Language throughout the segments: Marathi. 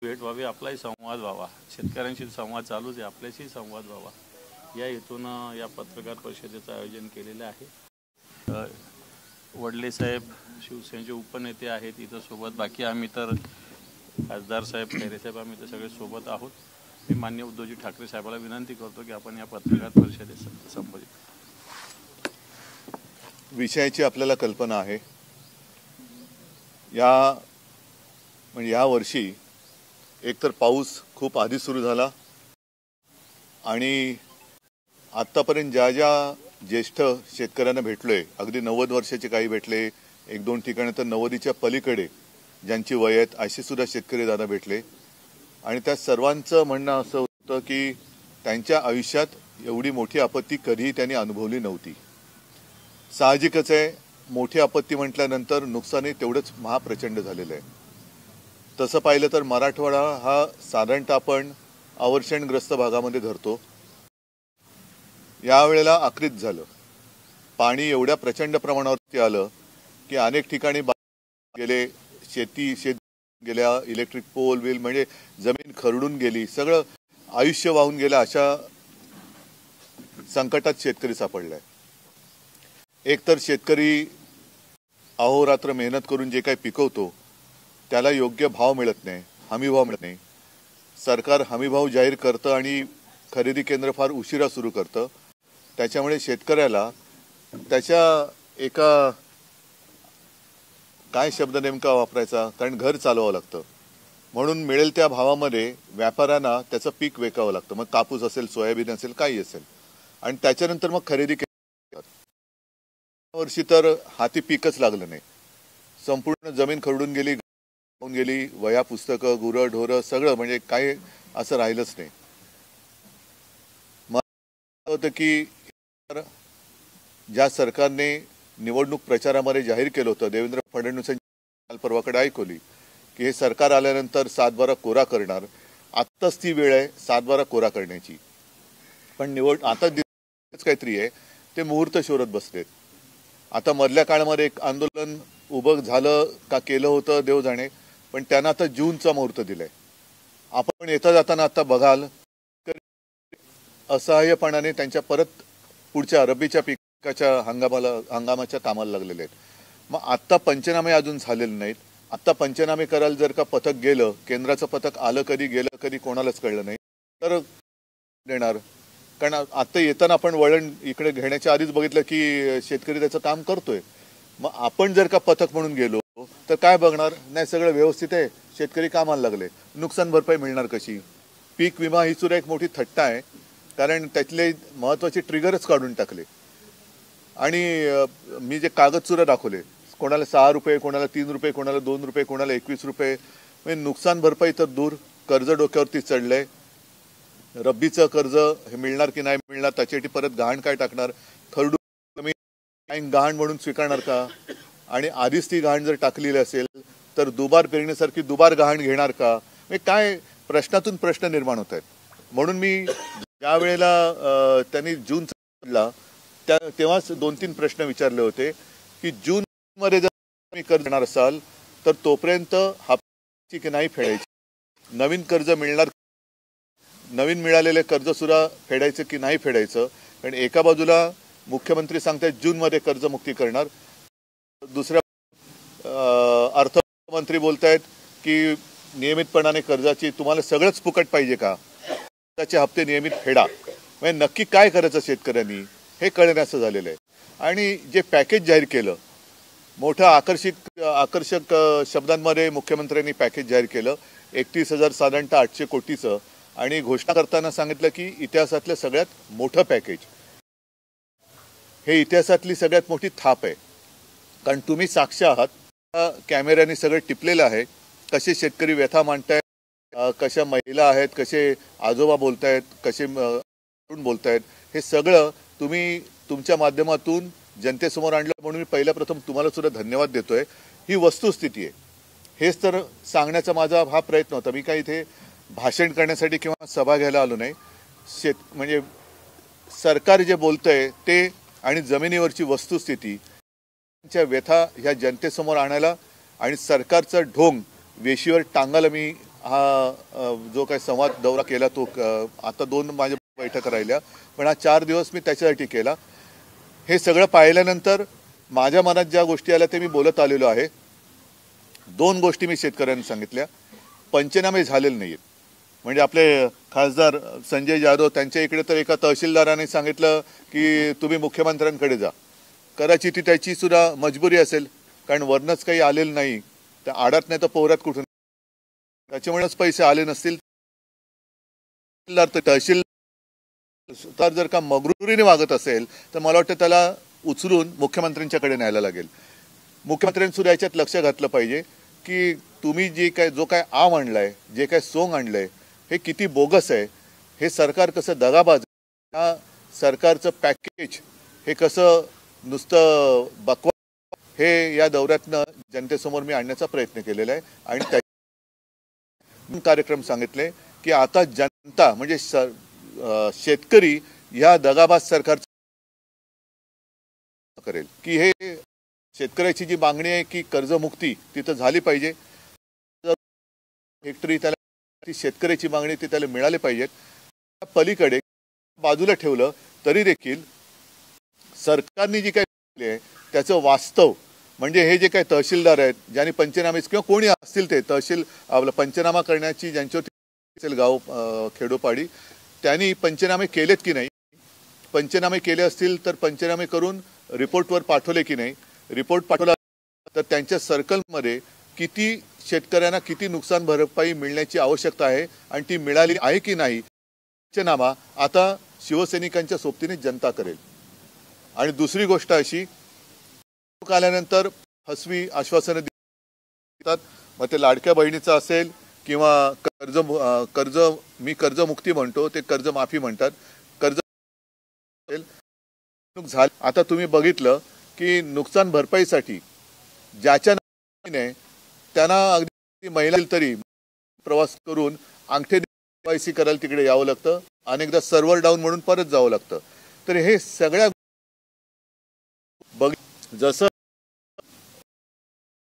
भेट व्हावी, आपलाही संवाद व्हावा, शेतकऱ्यांशी संवाद चालूच आहे, आपल्याशी संवाद व्हावा या हेतून या पत्रकार परिषदेचं आयोजन केलेलं आहे। वडले साहेब शिवसेनेचे उपनेते आहेत इथं सोबत, बाकी आम्ही तर खासदार साहेब, खैरे साहेब, आम्ही तर सगळे सोबत आहोत। मी माननीय उद्धवजी ठाकरे साहेबाला विनंती करतो की आपण या पत्रकार परिषदेत संबोधित। विषयाची आपल्याला कल्पना आहे। या वर्षी एकतर पाऊस खूप आधी सुरू झाला आणि आत्तापर्यंत ज्या ज्येष्ठ शेतकऱ्यांना भेटलोय, अगदी 90 वर्षाचे काही भेटले, 1-2 ठिकाणी तर 90च्या पलीकडे ज्यांची वय आहेत असे सुद्धा शेतकरी दादा भेटले आणि त्या सर्वांचं म्हणणं असं होतं की त्यांच्या आयुष्यात एवढी मोठी आपत्ती कधीही त्यांनी अनुभवली नव्हती। साहजिकच आहे, मोठी आपत्ती म्हटल्यानंतर नुकसानही तेवढंच महाप्रचंड झालेलं आहे। तसं पाहिलं तर मराठवाडा हा साधारणतः आपण अवर्षणग्रस्त भागामध्ये धरतो। यावेळेला आकृत झालं, पाणी एवढ्या प्रचंड प्रमाणावरती आलं की अनेक ठिकाणी गेले, शेती गेल्या, इलेक्ट्रिक पोल विल म्हणजे जमीन खरडून गेली, सगळं आयुष्य वाहून गेलं। अशा संकटात शेतकरी सापडलाय। एकतर शेतकरी अहोरात्र मेहनत करून जे काही पिकवतो त्याला योग्य भाव मिळत नाही, हमी भाव मिळत नाही। सरकार हमी भाव जाहीर करतं आणि खरेदी केंद्र फार उशिरा सुरू करतं, त्याच्यामुळे शेतकऱ्याला त्याच्या एका काय शब्द नेमका वापरायचा, कारण घर चालवावं लागतं, म्हणून मिळेल त्या भावामध्ये व्यापाऱ्यांना त्याचं पीक विकावं लागतं। मग कापूस असेल, सोयाबीन असेल, काही असेल, आणि त्याच्यानंतर मग खरेदी वर्षी तर हाती पीकच लागलं नाही, संपूर्ण जमीन खरडून गेली, वह्या पुस्तकं, गुरं ढोरं सगळं, म्हणजे काही असं राहिलंच नाही। मला होतं की ज्या सरकारने निवडणूक प्रचारामध्ये जाहीर केलं होतं, देवेंद्र फडणवीसांची परवाकडे ऐकवली की हे सरकार आल्यानंतर 7/12 कोरा करणार, आत्ताच ती वेळ आहे 7/12 कोरा करण्याची, पण आता काहीतरी आहे, ते मुहूर्त शोधत बसलेत। आता मधल्या काळामध्ये एक आंदोलन उभं झालं का केलं होतं देव जाणे, पण त्यांना आता जूनचा मुहूर्त दिलाय। आपण येता जाताना आता बघाल असहाय्यपणाने त्यांच्या परत पुढच्या रब्बीच्या पिकाच्या हंगामाच्या कामाला लागलेले आहेत। मग आत्ता पंचनामे अजून झालेले नाहीत। आत्ता पंचनामे करायला जर का पथक गेलं, केंद्राचं पथक आलं कधी, गेलं कधी, कोणालाच कळलं नाही, तर देणार। कारण आता येताना आपण वळण इकडे घेण्याच्या आधीच बघितलं की शेतकरी त्याचं काम करतोय। मग आपण जर का पथक म्हणून गेलो तर काय बघणार, नाही सगळं व्यवस्थित आहे, शेतकरी कामाला लागले, नुकसान भरपाई मिळणार कशी? पीक विमा ही सुद्धा एक मोठी थट्टा आहे, कारण त्यातले महत्त्वाचे ट्रिगरच काढून टाकले। आणि मी जे कागद सुद्धा दाखवले, कोणाला 6 रुपये, कोणाला 3 रुपये, कोणाला 2 रुपये, कोणाला 21 रुपये, म्हणजे नुकसान भरपाई तर दूर, कर्ज डोक्यावरती चढलंय। रब्बीचं कर्ज हे मिळणार की नाही मिळणार, त्याच्यासाठी परत गहाण काय टाकणार, खरडून गहाण म्हणून स्वीकारणार का? आणि आधीच ती गहाण जर टाकलेली असेल तर दुबार पेरण्यासारखी दुबार गहाण घेणार का? म्हणजे काय प्रश्नातून प्रश्न निर्माण होत आहेत। म्हणून मी ज्या वेळेला त्यांनी जून काढला तेव्हाच 2-3 प्रश्न विचारले होते की जून मध्ये जर तुम्ही कर्ज देणार असाल तर तोपर्यंत हप्त्याची की नाही फेडायची, नवीन कर्ज मिळणार, नवीन मिळालेले कर्ज सुद्धा फेडायचं की नाही फेडायचं। कारण एका बाजूला मुख्यमंत्री सांगतात जूनमध्ये कर्जमुक्ती करणार, दुसऱ्या अर्थमंत्री बोलतायत की नियमितपणाने कर्जाची तुम्हाला सगळंच फुकट पाहिजे का, त्याचे हप्ते नियमित फेडा। म्हणजे नक्की काय करायचं शेतकऱ्यांनी हे कळण्याचं झालेलं आहे। आणि जे पॅकेज जाहीर केलं, मोठं आकर्षक शब्दांमध्ये मुख्यमंत्र्यांनी पॅकेज जाहीर केलं, 31,000 साधारणतः 800 कोटीचं, आणि घोषणा करताना सांगितलं की इतिहासातलं सगळ्यात मोठं पॅकेज, हे इतिहासातली सगळ्यात मोठी थाप आहे। कारण तुम्ही साक्ष आहात, कॅमेऱ्याने सगळं टिपलेलं आहे, कसे शेतकरी व्यथा मांडतायत, कशा महिला आहेत, कसे आजोबा बोलतायत, कसे बोलतायत, हे सगळं तुम्ही तुमच्या माध्यमातून जनतेसमोर आणलं, म्हणून मी पहिल्या प्रथम तुम्हाला सुद्धा धन्यवाद देतोय। ही वस्तुस्थिती आहे, हेच तर सांगण्याचा माझा हा प्रयत्न होता। मी काही इथे भाषण करण्यासाठी किंवा सभा घ्यायला आलो नाही। म्हणजे सरकार जे बोलतंय ते आणि जमिनीवरची वस्तुस्थिती व्यथा ह्या जनतेसमोर आणायला आणि सरकारचं ढोंग वेशीवर टांगायला मी हा जो काही संवाद दौरा केला तो आता 2 माझ्या बैठका राहिल्या, पण हा 4 दिवस मी त्याच्यासाठी केला. हे सगळं पाहिल्यानंतर माझ्या मनात ज्या गोष्टी आल्या ते मी बोलत आलेलो आहे. 2 गोष्टी मी शेतकऱ्यांना सांगितल्या. पंचनामे झालेले नाहीत. म्हणजे आपले खासदार संजय जाधव त्यांच्या इकडे तर एका तहसीलदाराने सांगितलं की तुम्ही मुख्यमंत्र्यांकडे जा. कदाचित ती त्याची सुद्धा मजबुरी असेल, कारण वरनच काही आलेलं नाही. तर आडात नाही तर पोहरात कुठून, त्याच्यामुळेच पैसे आले नसतील. तर तहसीलदार जर का मगरुरीने वागत असेल तर मला वाटतं त्याला उचलून मुख्यमंत्र्यांच्याकडे न्यायला लागेल. मुख्यमंत्र्यांनी सुद्धा याच्यात लक्ष घातलं पाहिजे की तुम्ही जो काय आम आणलाय, जे काय सोंग आणलंय, हे किती बोगस आहे. हे सरकार कसं दगाबाज, या सरकारचं पॅकेज हे कसं नुसतं बकवा, हे या दौऱ्यातनं जनतेसमोर मी आणण्याचा प्रयत्न केलेला आहे. आणि त्या कार्यक्रम सांगितले की आता जनता म्हणजे शेतकरी या दगाबाज सरकार करेल की हे शेतकऱ्याची जी मागणी आहे की कर्जमुक्ती तिथं झाली पाहिजे. हेक्टरी त्याला ती शेतकऱ्याची मागणी ती त्याला मिळाली पाहिजेत. पलीकडे बाजूला ठेवलं तरी देखील सरकारने जी काही आहे त्याचं वास्तव म्हणजे हे जे काही तहसीलदार आहेत, ज्यांनी पंचनामे किंवा कोणी असतील ते तहसील आपला पंचनामा करण्याची ज्यांच्यावर गाव खेडोपाडी, त्यांनी पंचनामे केलेत की नाही, पंचनामे केले असतील तर पंचनामे करून रिपोर्टवर पाठवले की नाही, रिपोर्ट पाठवला तर त्यांच्या सर्कलमध्ये किती शेतकऱ्यांना किती नुकसान भरपाई मिळण्याची आवश्यकता आहे आणि ती मिळाली आहे की नाही, पंचनामा आता शिवसैनिकांच्या सोबतीने जनता करेल. आणि दुसरी गोष्ट अशी, आल्यानंतर फसवी आश्वासनं देतात. मग ते लाडक्या बहिणीचं असेल किंवा कर्जमुक्ती म्हणतो, ते कर्जमाफी म्हणतात. कर्ज झालं. आता तुम्ही बघितलं की नुकसान भरपाईसाठी ज्याच्या नावाने त्यांना अगदी महिला तरी प्रवास करून अंगठे पैसे करायला तिकडे यावं लागतं, अनेकदा सर्व्हर डाऊन म्हणून परत जावं लागतं. तर हे सगळ्या जसं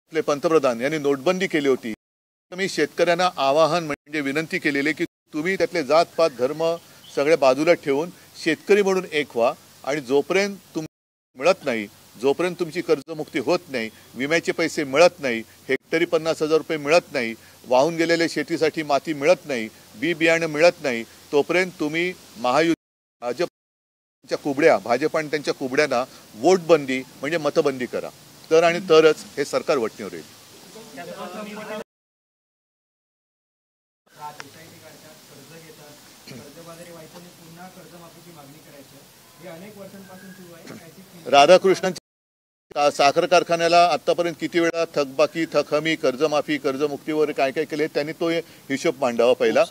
आपले पंतप्रधान यांनी नोटबंदी केली होती, मी शेतकऱ्यांना आवाहन म्हणजे विनंती केलेली की तुम्ही त्यातले जातपात धर्म सगळ्या बाजूला ठेवून शेतकरी म्हणून एक व्हा. आणि जोपर्यंत तुम्हाला मिळत नाही, जोपर्यंत तुमची कर्जमुक्ती होत नाही, विम्याचे पैसे मिळत नाही, हेक्टरी 50,000 रुपये मिळत नाही, वाहून गेलेल्या शेतीसाठी माती मिळत नाही, बी बियाणं मिळत नाही, तोपर्यंत तुम्ही भाजपच्या कुबड्या भाजप आणि त्यांच्या कुबड्यांना वोटबंदी म्हणजे मतबंदी करा. तर आणि तरच हे सरकार वटणीवर येईल. राधाकृष्णांच्या साखर कारखान्याला आतापर्यंत किती वेळा थकबाकी, थकहमी, कर्जमाफी, कर्जमुक्तीवर काय काय केले त्यांनी तो हिशोब मांडावा पहिला.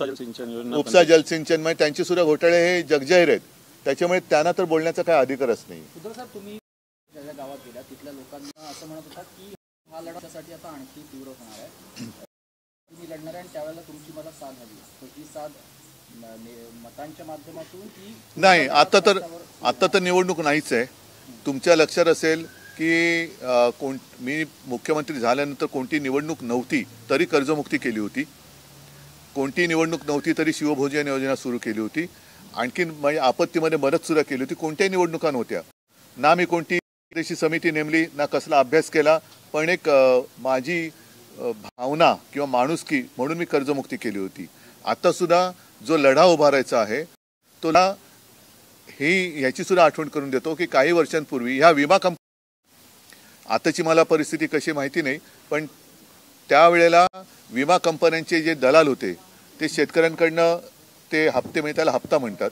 उपसा जलसिंचन म्हणजे त्यांचे सुद्धा घोटाळे हे जगजाहीर आहेत. त्याच्यामुळे त्यांना तर बोलण्याचा काय अधिकारच नाही. तुम्ही ज्या गावात गेला तिथल्या लोकांना असं म्हणत होता की हा लढ्यासाठी आता आणखी तीव्र होणार आहे, तुम्ही लढणार आहे आणि त्यावेळेला तुमची मला साथ हवी. ही साथ मतांच्या माध्यमातून की नाही? आता तर निवडणूक नाहीच आहे. तुमच्या लक्षात असेल की मी मुख्यमंत्री झाल्यानंतर कोणती निवडणूक नव्हती तरी कर्जमुक्ती केली होती, कोणती निवडणूक नव्हती तरी शिवभोजन योजना सुरू केली होती, आणखीन आपत्तीमध्ये मदत सुद्धा केली होती. कोणत्याही निवडणुका नव्हत्या ना, मी कोणती समिती नेमली ना, कसला अभ्यास केला, पण एक माझी भावना किंवा माणुसकी म्हणून मी कर्जमुक्ती केली होती. आता सुद्धा जो लढा उभारायचा आहे तो ह्याची सुद्धा आठवण करून देतो की काही वर्षांपूर्वी ह्या विमा आताची मला परिस्थिती कशी माहिती नाही, पण त्यावेळेला विमा कंपन्यांचे जे दलाल होते ते शेतकऱ्यांकडनं ते हप्ते म्हणजे त्याला हप्ता म्हणतात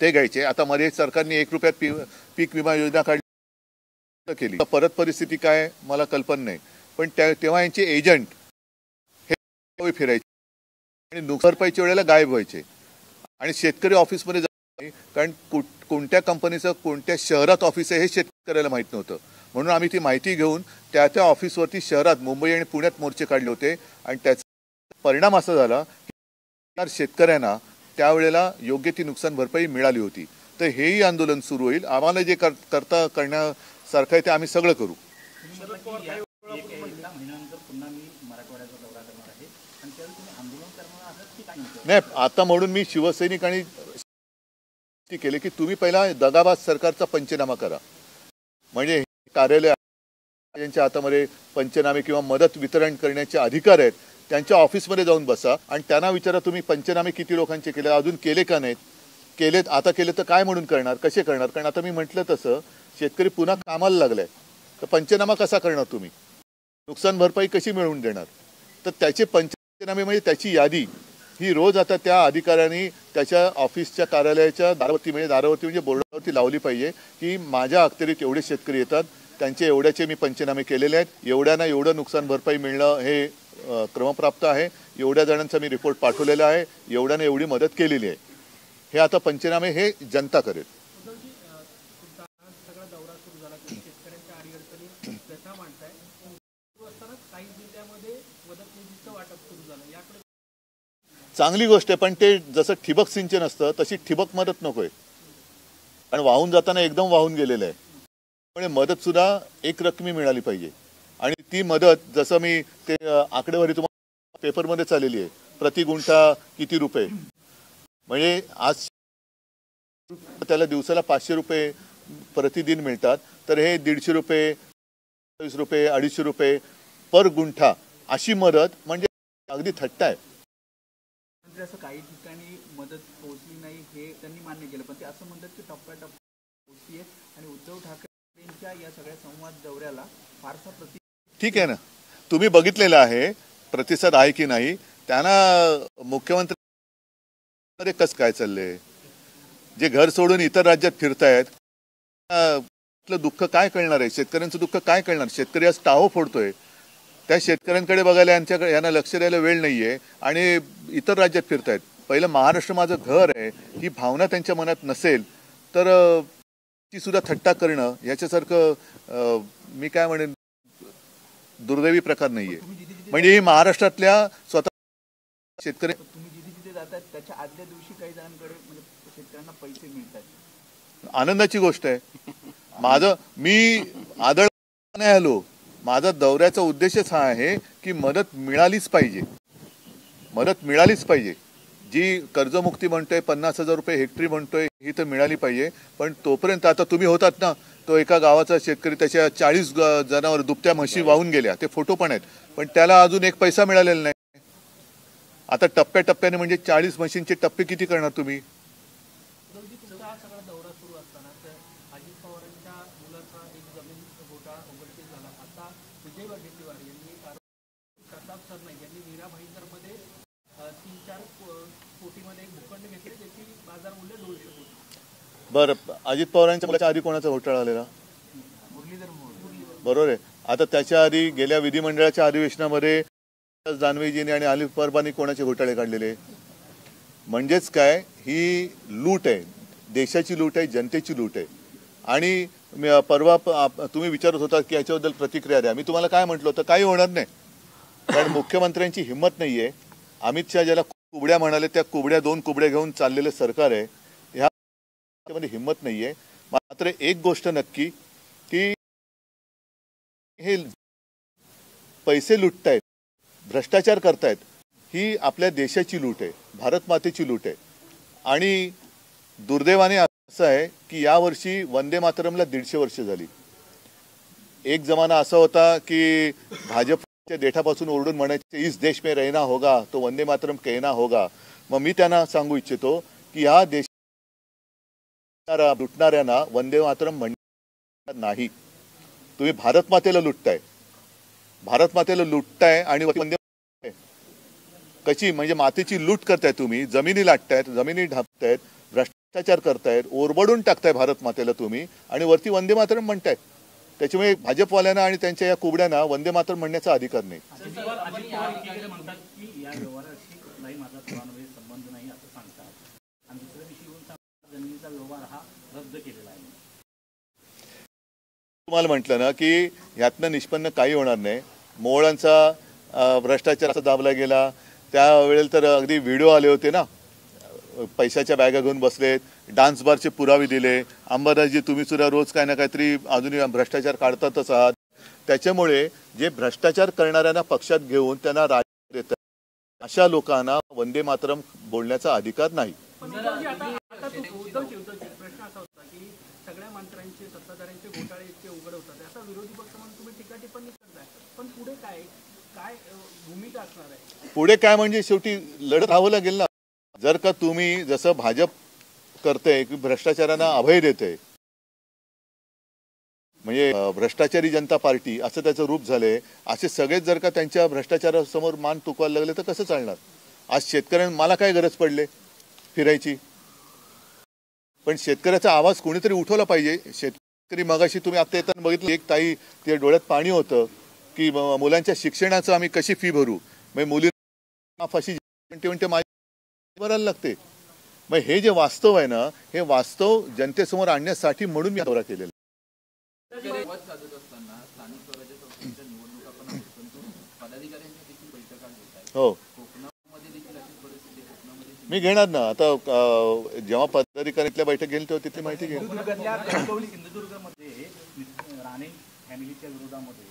ते घ्यायचे. आता मध्ये सरकारने 1 रुपयात पीक विमा योजना काढली केली. परत परिस्थिती काय मला कल्पना नाही, पण तेव्हा यांचे एजंट हे फिरायचे आणि नुकसान भरपाईच्या वेळेला गायब व्हायचे आणि शेतकरी ऑफिसमध्ये जायचे, कारण कोणत्या कंपनीचं कोणत्या शहरात ऑफिस आहे हे शेतकऱ्याला माहीत नव्हतं. म्हणून आम्ही ती माहिती घेऊन त्या ऑफिसवरती शहरात मुंबई आणि पुण्यात मोर्चे काढले होते आणि त्याचा परिणाम असा झाला की शेतकऱ्यांना त्यावेळेला योग्य ती नुकसान भरपाई मिळाली होती. तर हेही आंदोलन सुरू होईल. आम्हाला जे करण्यासारखं आहे ते आम्ही सगळं करू. महिन्यानंतर पुन्हा मी मराठवाड्याचा दौरा करणार आहे आणि त्यावेळी तुम्ही नाही, आता म्हणून मी शिवसैनिक आणि केले की तुम्ही पहिला दगाबाज सरकारचा पंचनामा करा. म्हणजे कार्यालय ज्यांच्या हातामध्ये पंचनामे किंवा मदत वितरण करण्याचे अधिकार आहेत त्यांच्या ऑफिसमध्ये जाऊन बसा आणि त्यांना विचारा तुम्ही पंचनामे किती लोकांचे केले, अजून केले का नाहीत, केलेत, आता केले तर काय म्हणून करणार, कसे करणार. कारण आता मी म्हटलं तसं शेतकरी पुन्हा कामाला लागलाय, तर पंचनामा कसा करणार तुम्ही, नुकसान भरपाई कशी मिळवून देणार. तर त्याचे पंचनामे म्हणजे त्याची यादी ही रोज आता त्या अधिकाऱ्यांनी त्याच्या ऑफिसच्या कार्यालयाच्या दारावरती म्हणजे बोर्डावरती लावली पाहिजे की माझ्या अखत्यारीत एवढे शेतकरी येतात, त्यांचे एवढ्याचे मी पंचनामे केलेले आहेत, एवढ्यांना एवढं नुकसान भरपाई मिळणं हे क्रमप्राप्त आहे, एवढ्या जणांचा मी रिपोर्ट पाठवलेला आहे, एवढ्याने एवढी मदत केलेली आहे. हे आता पंचनामे हे जनता करेल. चांगली गोष्ट आहे, पण ते जसं ठिबक सिंचन असतं तशी ठिबक मदत नकोय, कारण वाहून जाताना एकदम वाहून गेलेलं आहे. त्यामुळे मदत सुद्धा एक रकमी मिळाली पाहिजे. आणि ती मदत जसं मी ते आकडेवारी तुम्हाला पेपरमध्ये चाललेली आहे, प्रति गुंठा किती रुपये, म्हणजे आज त्याला दिवसाला 500 रुपये प्रतिदिन मिळतात, तर हे 150 रुपये, 20 रुपये, 250 रुपये पर गुंठा अशी मदत म्हणजे अगदी थट्टा आहे. असं काही ठिकाणी मदत पोहोचली नाही हे त्यांनी मान्य केलं, पण ते असं म्हणतात की टप्प्याटप्प्यात पोहोचली आहे आणि उद्धव ठाकरेंच्या या सगळ्या संवाद दौऱ्याला फारसा ठीक आहे ना, तुम्ही बघितलेलं आहे प्रतिसाद आहे की नाही. त्यांना मुख्यमंत्री कसं काय चाललंय, जे घर सोडून इतर राज्यात फिरतायत दुःख काय कळणार आहे, शेतकऱ्यांचं दुःख काय कळणार. शेतकरी आज टाहो फोडतोय, त्या शेतकऱ्यांकडे बघायला यांना लक्ष द्यायला वेळ नाहीये आणि इतर राज्यात फिरतायत. पहिलं महाराष्ट्र माझं घर आहे ही भावना त्यांच्या मनात नसेल तर ती सुद्धा थट्टा करणं याच्यासारखं मी काय म्हणेन दुर्दैवी प्रकार नाहीये. म्हणजे ही महाराष्ट्रातल्या स्वतः शेतकरी जिथे जातात त्याच्या आदल्या दिवशी काही जणांकडे म्हणजे शेतकऱ्यांना पैसे मिळतात, आनंदाची गोष्ट आहे. मी आदळ नाही आलो, माझा दौऱ्याचा उद्देशच हा आहे की मदत मिळालीच पाहिजे, मदत मिळालीच पाहिजे. जी कर्जमुक्ती म्हणतोय, 50,000 रुपये हेक्टरी म्हणतोय, ही तर मिळाली पाहिजे. पण तोपर्यंत आता तुम्ही होतात ना, तो एका गावाचा शेतकरी त्याच्या 40 जनावर दुभत्या म्हशी वाहून गेल्या, ते फोटो पण आहेत, पण त्याला अजून एक पैसा मिळालेला नाही. आता टप्प्याटप्प्याने म्हणजे 40 म्हशींचे टप्पे किती करणार तुम्ही. बरं, अजित पवारांच्या मुलाच्या आधी कोणाचा घोटाळा आलेला, बरोबर आहे. आता त्याच्या आधी गेल्या विधिमंडळाच्या अधिवेशनामध्ये दानवेजींनी आणि अनिल परबांनी कोणाचे घोटाळे काढलेले. म्हणजेच काय, ही लूट आहे, देशाची लूट आहे, जनतेची लूट आहे. आणि परवा तुम्ही विचारत होता की याच्याबद्दल प्रतिक्रिया द्या. मी तुम्हाला काय म्हटलं होतं, काही होणार नाही, कारण मुख्यमंत्र्यांची हिंमत नाहीये. अमित शहा ज्याला कुबड्या म्हणाले त्या कुबड्या 2 कुबड्या घेऊन चाललेले सरकार आहे, ह्यामध्ये हिंमत नाहीये. मात्र एक गोष्ट नक्की की हे पैसे लुटतायत, भ्रष्टाचार करतायत, ही आपल्या देशाची लूट आहे, भारत मातेची लूट आहे. आणि दुर्दैवाने असं आहे की यावर्षी वंदे मातरमला 150 वर्ष झाली. एक जमाना असा होता की भाजपच्या देठापासून ओरडून म्हणायचे इस देश में रहना होगा तो वंदे मातरम कहना होगा. मग मी त्यांना सांगू इच्छितो की या देश लुटणाऱ्यांना वंदे मातरम म्हणणार नाही. तुम्ही भारत मातेला लुटताय, भारत मातेला लुटताय आणि वंदे कशी म्हणजे मातेची लूट करताय तुम्ही, जमिनी लाटतायत, जमिनी ढापतायत, भ्रष्टाचार करतायत, ओरबडून टाकताय भारत मातेला तुम्ही आणि वरती वंदे मातरम म्हणतायत. त्याच्यामुळे भाजपवाल्यांना आणि त्यांच्या या कुबड्यांना वंदे मातरम म्हणण्याचा अधिकार नाही. तुम्हाला म्हटलं ना की ह्यातनं निष्पन्न काही होणार नाही. मोहळांचा भ्रष्टाचार दाबला गेला त्यावेळेला तर अगदी व्हिडिओ आले होते ना, पैशाच्या बॅगा घेऊन बसलेत, डान्स बारचे पुरावे दिले. अंबादासजी तुम्ही सुद्धा रोज काय ना काहीतरी अजूनही भ्रष्टाचार काढतातच आहात. त्याच्यामुळे जे भ्रष्टाचार करणाऱ्यांना पक्षात घेऊन त्यांना राज देतात अशा लोकांना वंदे मातरम बोलण्याचा अधिकार नाही. प्रश्न असा होता की सगळ्या मंत्र्यांचे सत्ताधाऱ्यांचे घोटाळे इतके उघड होतात, असा विरोधी पक्ष म्हणून तुम्ही टीका टिप्पणी करताय, पण पुढे काय काय भूमिका असणार आहे? पुढे काय म्हणजे शेवटी लढत राहावं लागेल ना. जर का तुम्ही जसं भाजप करते की भ्रष्टाचारांना अभय देते, म्हणजे भ्रष्टाचारी जनता पार्टी असं त्याचं रूप झालंय, असे सगळेच जर का त्यांच्या भ्रष्टाचारासमोर मान तुकवायला लागले तर कसं चालणार? आज शेतकऱ्यांना मला काय गरज पडले फिरायची, पण शेतकऱ्याचा आवाज कोणीतरी उठवला पाहिजे. शेतकरी मगाशी तुम्ही आता येताना बघितलं, एक ताई ते डोळ्यात पाणी होतं की मुलांच्या शिक्षणाचं आम्ही कशी फी भरू, मग मुलींना फाशी म्हणते माझी भरायला लागते. मग हे जे वास्तव आहे ना, हे वास्तव जनतेसमोर आणण्यासाठी म्हणून मी दौरा केलेला. हो, मी घेणार ना. आता जेव्हा पदाधिकाऱ्यांच्या बैठक घेईल तेव्हा तिथली माहिती घेईल. सिंधुदुर्गमध्ये राणे फॅमिलीच्या विरोधामध्ये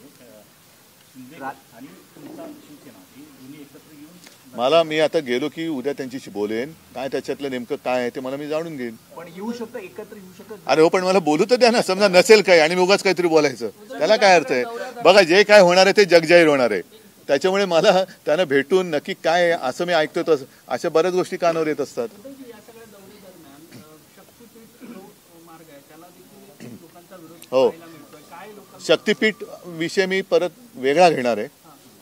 आणि तुमचा शिवसेना ही दोन्ही एकत्र येऊन मी आता गेलो की उद्या त्यांच्याशी बोलेन, काय त्याच्यातलं नेमकं काय आहे ते मला मी जाणून घेईन. पण येऊ शकतं, एकत्र येऊ शकतं. अरे हो, पण मला बोलू तर द्या ना. समजा नसेल काय आणि मी उगाच काहीतरी बोलायचं, त्याला काय अर्थ आहे? बघा, जे काय होणार आहे ते जगजाहीर होणार आहे. त्याच्यामुळे मला त्यांना भेटून नक्की काय आहे असं मी ऐकतो, तसं अशा बऱ्याच गोष्टी कानावर येत असतात. हो, शक्तीपीठ विषय मी परत वेगळा घेणार आहे.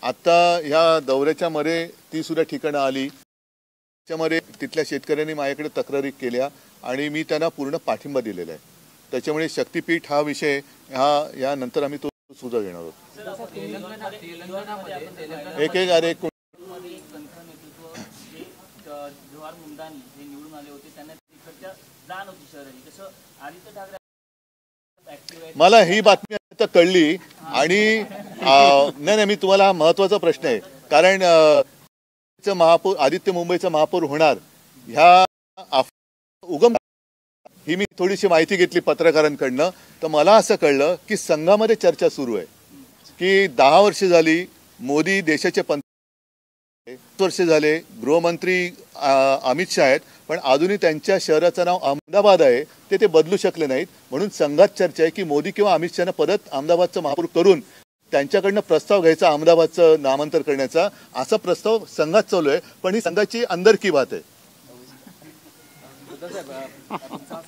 आता ह्या दौऱ्याच्या मध्ये ती सुद्धा ठिकाणं आली, त्याच्यामध्ये तिथल्या शेतकऱ्यांनी माझ्याकडे तक्रारी केल्या आणि मी त्यांना पूर्ण पाठिंबा दिलेला आहे. त्याच्यामुळे शक्तीपीठ हा विषय या नंतर आम्ही तो सुद्धा घेणार आहोत. एक अरे जवाहर मुंडानी जे निवडून आले होते त्यांना तिकडच्या जाण होती शहराची, कसं आदित्य ठाकरे मला ही बातमी आता कळली आणि नाही, मी तुम्हाला महत्वाचा प्रश्न आहे, कारण महापौर आदित्य मुंबईचा महापौर होणार ह्या उगम ही मी थोडीशी माहिती घेतली पत्रकारांकडनं. तर मला असं कळलं की संघामध्ये चर्चा सुरू आहे की 10 वर्ष झाली मोदी देशाचे वर्ष झाले गृहमंत्री अमित शाह आहेत, पण अजूनही त्यांच्या शहराचं नाव अहमदाबाद आहे, ते बदलू शकले नाहीत. म्हणून संघात चर्चा आहे की मोदी किंवा अमित शहानं परत अहमदाबादचं महापौर करून त्यांच्याकडनं प्रस्ताव घ्यायचा अहमदाबादचं नामांतर करण्याचा, असा प्रस्ताव संघात चालू आहे. पण ही संघाची अंदरकी बात आहे.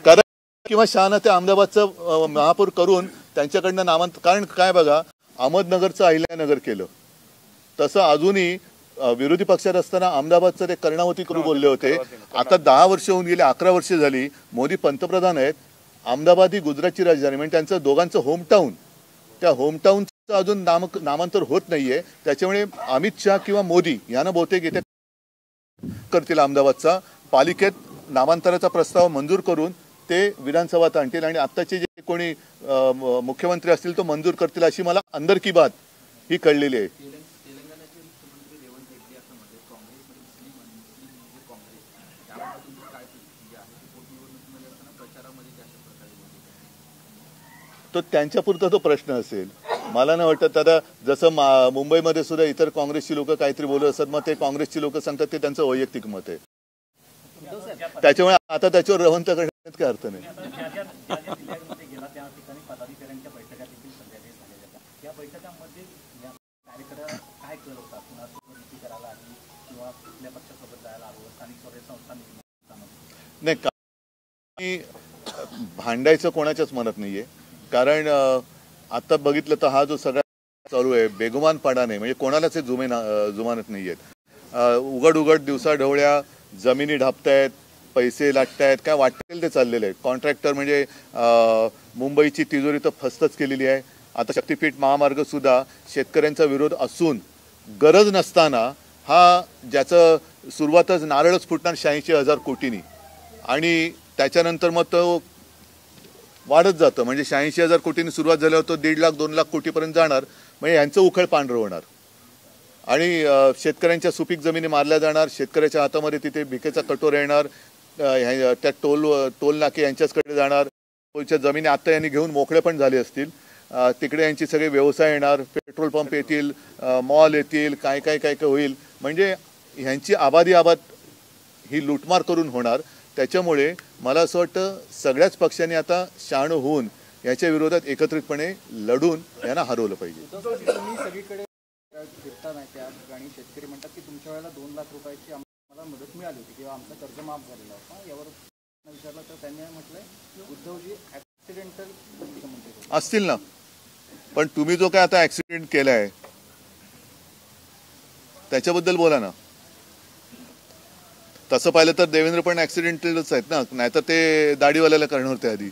कारण किंवा शहानं ते अहमदाबादचं महापौर करून त्यांच्याकडनं नामांतर, कारण काय बघा, अहमदनगरचं अहिल्यानगर केलं, तसं अजूनही विरोधी पक्षात असताना अहमदाबादचं ते कर्णावती करू बोलले होते. आता 10 वर्ष होऊन गेले, 11 वर्ष झाली, मोदी पंतप्रधान आहेत. अहमदाबाद ही गुजरातची राजधानी, म्हणजे त्यांचं दोघांचं होमटाऊन, त्या होमटाऊनचं अजून नामांतर होत नाहीये. त्याच्यामुळे अमित शहा किंवा मोदी यांना बहुतेक येते करतील अहमदाबादचा, पालिकेत नामांतराचा प्रस्ताव मंजूर करून ते विधानसभात आणतील आणि आत्ताचे जे कोणी मुख्यमंत्री असतील तो मंजूर करतील, अशी मला अंदरकी बात ही कळलेली आहे. तो त्यांच्यापुरता तो प्रश्न असेल, मला नाही वाटत. आता जसं मुंबईमध्ये सुद्धा इतर काँग्रेसची लोक काहीतरी बोलत असतात, मग ते काँग्रेसची लोक सांगतात ते त्यांचं वैयक्तिक मत आहे. त्याच्यामुळे आता त्याच्यावर रवंत करण्यात काय अर्थ नाही. नाही, भांडायचं कोणाच्याच मनात नाहीये. कारण आता बघितलं तर हा जो सगळा चालू आहे बेगुमानपणाने, म्हणजे कोणालाच जुमानत नाहीयेत. उघड दिवसा ढवळ्या जमिनी ढापतायत, पैसे लाटतायत, काय वाटेल ते चाललेलं आहे. कॉन्ट्रॅक्टर म्हणजे मुंबईची तिजोरी तर फस्तच केलेली आहे. आता शक्तीपीठ महामार्ग सुद्धा शेतकऱ्यांचा विरोध असून गरज नसताना हा, ज्याचं सुरुवातच नारळच फुटणार 86,000 कोटींनी आणि त्याच्यानंतर मग तो वाढत जातं. म्हणजे 86,000 कोटींनी सुरुवात झाल्यावर तो 1.5 लाख 2 लाख कोटीपर्यंत जाणार. म्हणजे यांचं उखळ पांढरं होणार आणि शेतकऱ्यांच्या सुपीक जमिनी मारल्या जाणार. शेतकऱ्याच्या हातामध्ये तिथे भिकेचा कटोरा येणार. त्या टोल नाके यांच्याचकडे जाणार. टोलच्या जमिनी आता यांनी घेऊन मोकळे पण झाले असतील. तिकडे यांची सगळे व्यवसाय येणार, पेट्रोल पंप येतील, मॉल येतील, काय काय होईल. म्हणजे ह्यांची आबादी ही लुटमार करून होणार. त्याच्यामुळे मला असं वाटतं सगळ्याच पक्षांनी आता शहाणं होऊन याच्या विरोधात एकत्रितपणे लढून यांना हरवलं पाहिजे. तुम्ही सगळीकडे फिरता नाही त्या ठिकाणी शेतकरी म्हणतात की तुमच्या वेळेला 2 लाख रुपयाची आम्हाला मदत मिळाली होती किंवा आमचा कर्ज माफ झालेला होता. यावर विचारलं तर त्यांनी म्हटलंय उद्धवजी ऍक्सिडेंटल मुख्यमंत्री असतील ना, पण तुम्ही जो काय आता ऍक्सिडेंट केलाय त्याच्याबद्दल बोला ना. तसं पाहिलं तर देवेंद्र पण ऍक्सिडेंटलच आहेत ना, नाहीतर ते दाढीवाल्याला करणार होते आधी.